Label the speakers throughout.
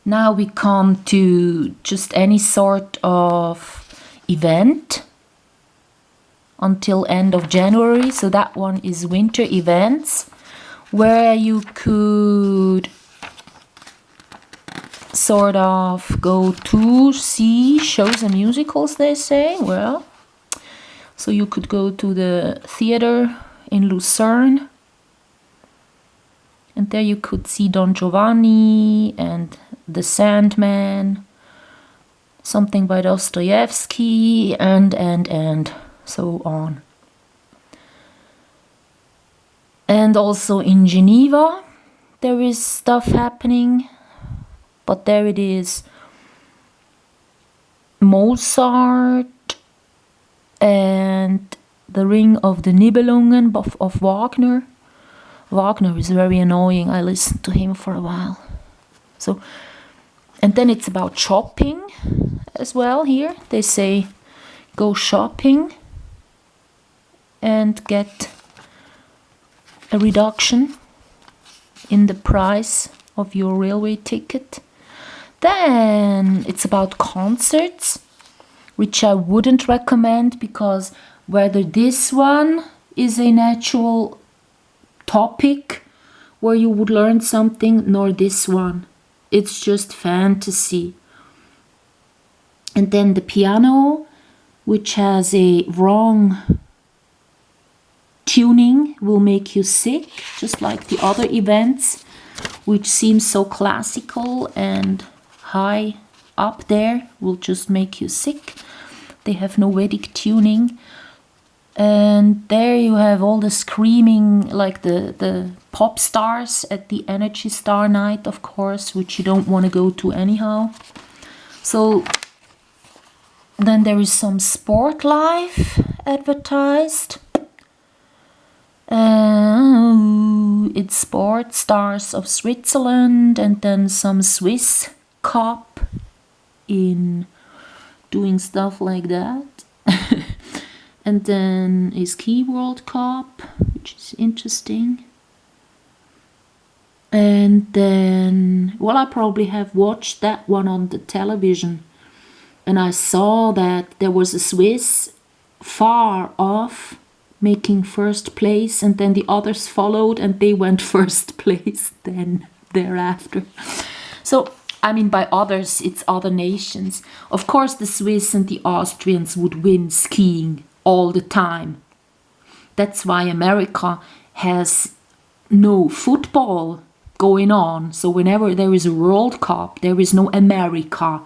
Speaker 1: Now we come to just any sort of event until end of January. So that one is winter events, where you could sort of go to see shows and musicals, they say. Well, so you could go to the theater in Lucerne, and there you could see Don Giovanni and The Sandman, something by Dostoevsky, and so on. And also in Geneva there is stuff happening, but there it is Mozart and the Ring of the Nibelungen of Wagner. Wagner is very annoying. I listened to him for a while. So, and then it's about shopping as well here. They say go shopping and get a reduction in the price of your railway ticket. Then it's about concerts, which I wouldn't recommend, because whether this one is an actual topic where you would learn something, nor this one. It's just fantasy. And then the piano, which has a wrong tuning, will make you sick, just like the other events, which seem so classical and high up there, will just make you sick. They have no Vedic tuning. And there you have all the screaming, like the pop stars at the Energy Star night, of course, which you don't want to go to anyhow. So then there is some sport life advertised. It's Sport Stars of Switzerland, and then some Swiss Cup in doing stuff like that. And then a Ski World Cup, which is interesting. And then, well, I probably have watched that one on the television. And I saw that there was a Swiss far off making first place, and then the others followed and they went first place then thereafter. So, I mean, by others, it's other nations. Of course, the Swiss and the Austrians would win skiing all the time. That's why America has no football going on. So whenever there is a World Cup, there is no America,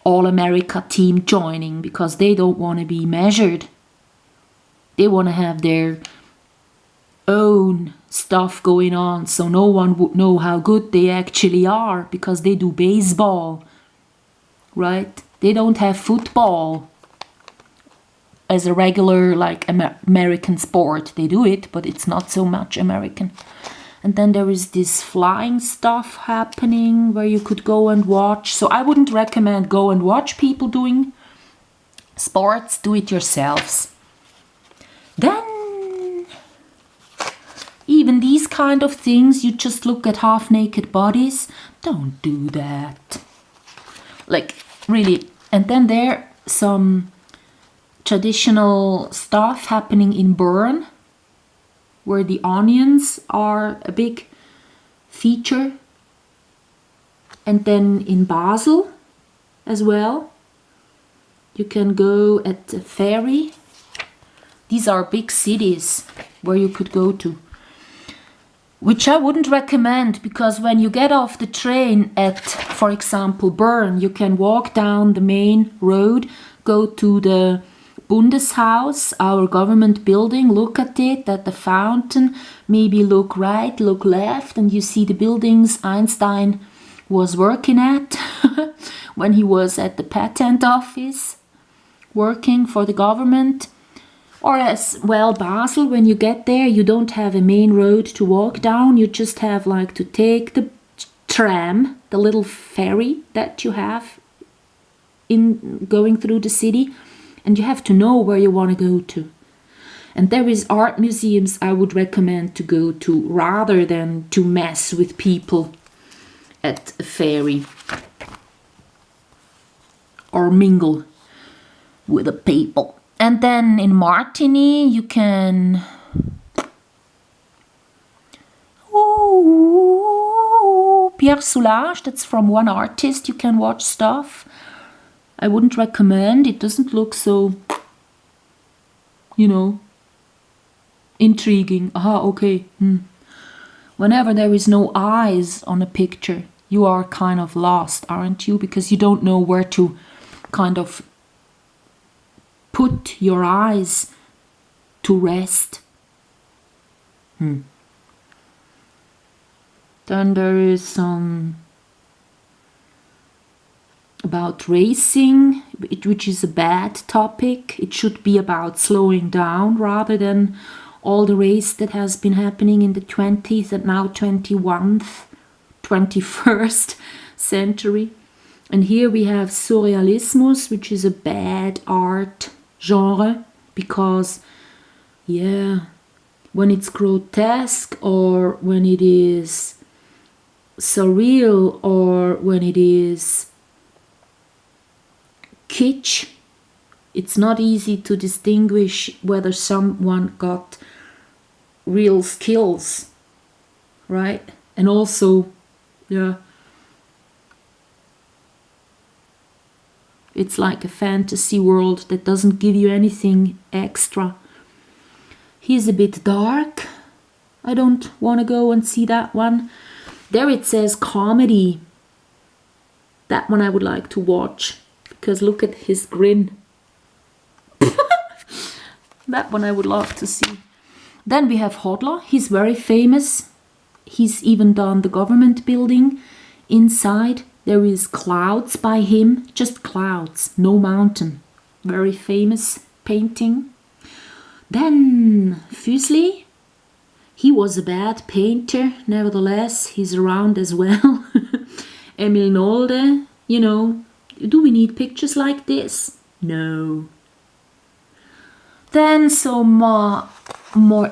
Speaker 1: all-America team joining, because they don't want to be measured. They want to have their own stuff going on, so no one would know how good they actually are, because they do baseball, right? They don't have football as a regular, like, American sport. They do it, but it's not so much American. And then there is this flying stuff happening where you could go and watch. So I wouldn't recommend go and watch people doing sports. Do it yourselves. Then, even these kind of things, you just look at half-naked bodies. Don't do that. Like, really. And then there some traditional stuff happening in Bern, where the onions are a big feature. And then in Basel as well, you can go at the ferry. These are big cities where you could go to, which I wouldn't recommend, because when you get off the train at, for example, Bern, you can walk down the main road, go to the Bundeshaus, our government building, look at it, at the fountain, maybe look right, look left, and you see the buildings Einstein was working at when he was at the patent office working for the government. Or as well, Basel, when you get there, you don't have a main road to walk down, you just have like to take the tram, the little ferry that you have in going through the city. And you have to know where you want to go to. And there is art museums I would recommend to go to, rather than to mess with people at a ferry. or mingle with the people. And then in Martigny you can... Ooh, Pierre Soulages, that's from one artist. You can watch stuff. I wouldn't recommend. It doesn't look so, you know, intriguing. Aha, okay. Whenever there is no eyes on a picture, you are kind of lost, aren't you? Because you don't know where to kind of put your eyes to rest. Then there is some about racing, which is a bad topic. It should be about slowing down rather than all the race that has been happening in the 20th and now 21st century. And here we have surrealismus, which is a bad art genre because, yeah, when it's grotesque or when it is surreal or when it is kitsch, it's not easy to distinguish whether someone got real skills, right? And also, yeah, it's like a fantasy world that doesn't give you anything extra. He's a bit dark. I don't want to go and see that one. There it says comedy. That one I would like to watch because look at his grin. That one I would love to see. Then we have Hodler. He's very famous. He's even done the government building. Inside there is clouds by him. Just clouds, no mountain. Very famous painting. Then Fuseli. He was a bad painter, nevertheless, he's around as well. Emil Nolde, you know, do we need pictures like this? No. Then some more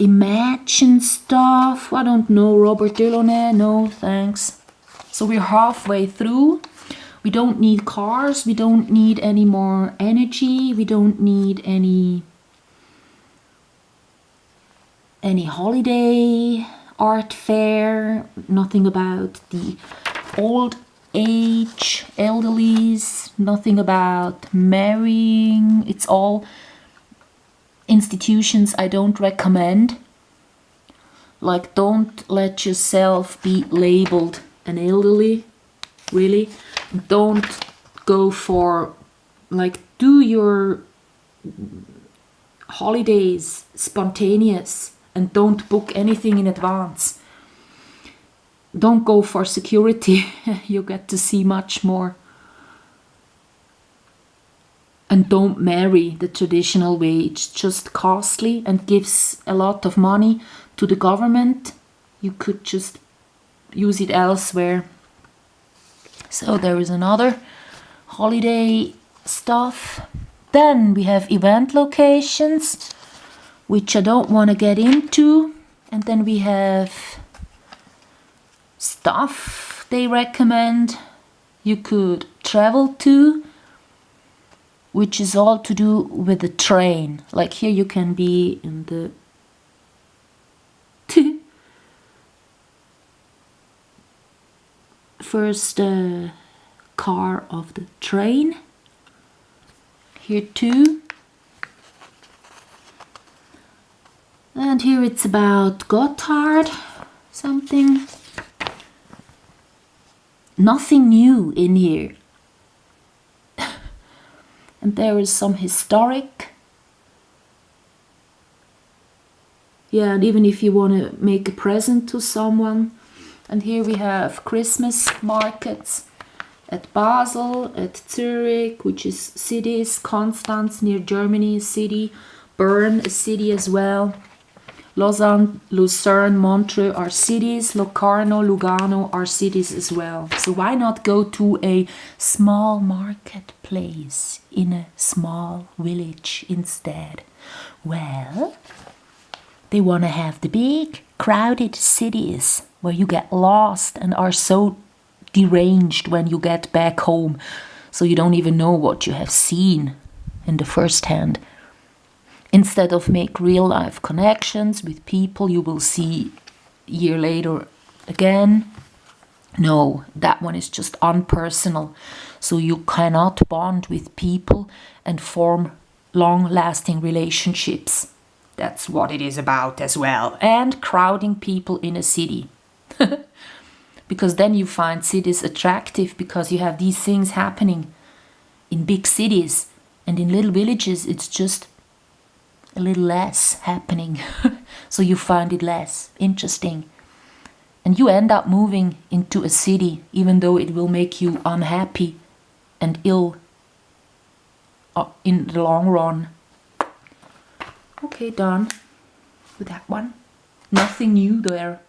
Speaker 1: Imagine stuff. I don't know, Robert Delaunay, no thanks. So we're halfway through. We don't need cars, we don't need any more energy, we don't need any holiday art fair, nothing about the old age elderlies, nothing about marrying. It's all institutions I don't recommend. Like, don't let yourself be labeled an elderly, really. Don't go for, like, do your holidays spontaneous. And don't book anything in advance. Don't go for security. You get to see much more. And don't marry the traditional way. It's just costly and gives a lot of money to the government. You could just use it elsewhere. So there is another holiday stuff. Then we have event locations, which I don't want to get into. And then we have stuff they recommend you could travel to, which is all to do with the train. Like here you can be in the first car of the train. Here too. And here it's about Gotthard, something. Nothing new in here. And there is some historic. Yeah, and even if you want to make a present to someone. And here we have Christmas markets at Basel, at Zurich, which is cities, Constance near Germany, a city, Bern, a city as well. Lausanne, Lucerne, Montreux are cities. Locarno, Lugano are cities as well. So why not go to a small marketplace in a small village instead? Well, they want to have the big, crowded cities where you get lost and are so deranged when you get back home. So you don't even know what you have seen in the first hand. Instead of make real life connections with people you will see a year later again. No, that one is just unpersonal. So you cannot bond with people and form long-lasting relationships. That's what it is about as well. And crowding people in a city. Because then you find cities attractive because you have these things happening in big cities, and in little villages it's just a little less happening. So you find it less interesting. And you end up moving into a city, even though it will make you unhappy and ill in the long run. Okay, done with that one. Nothing new there.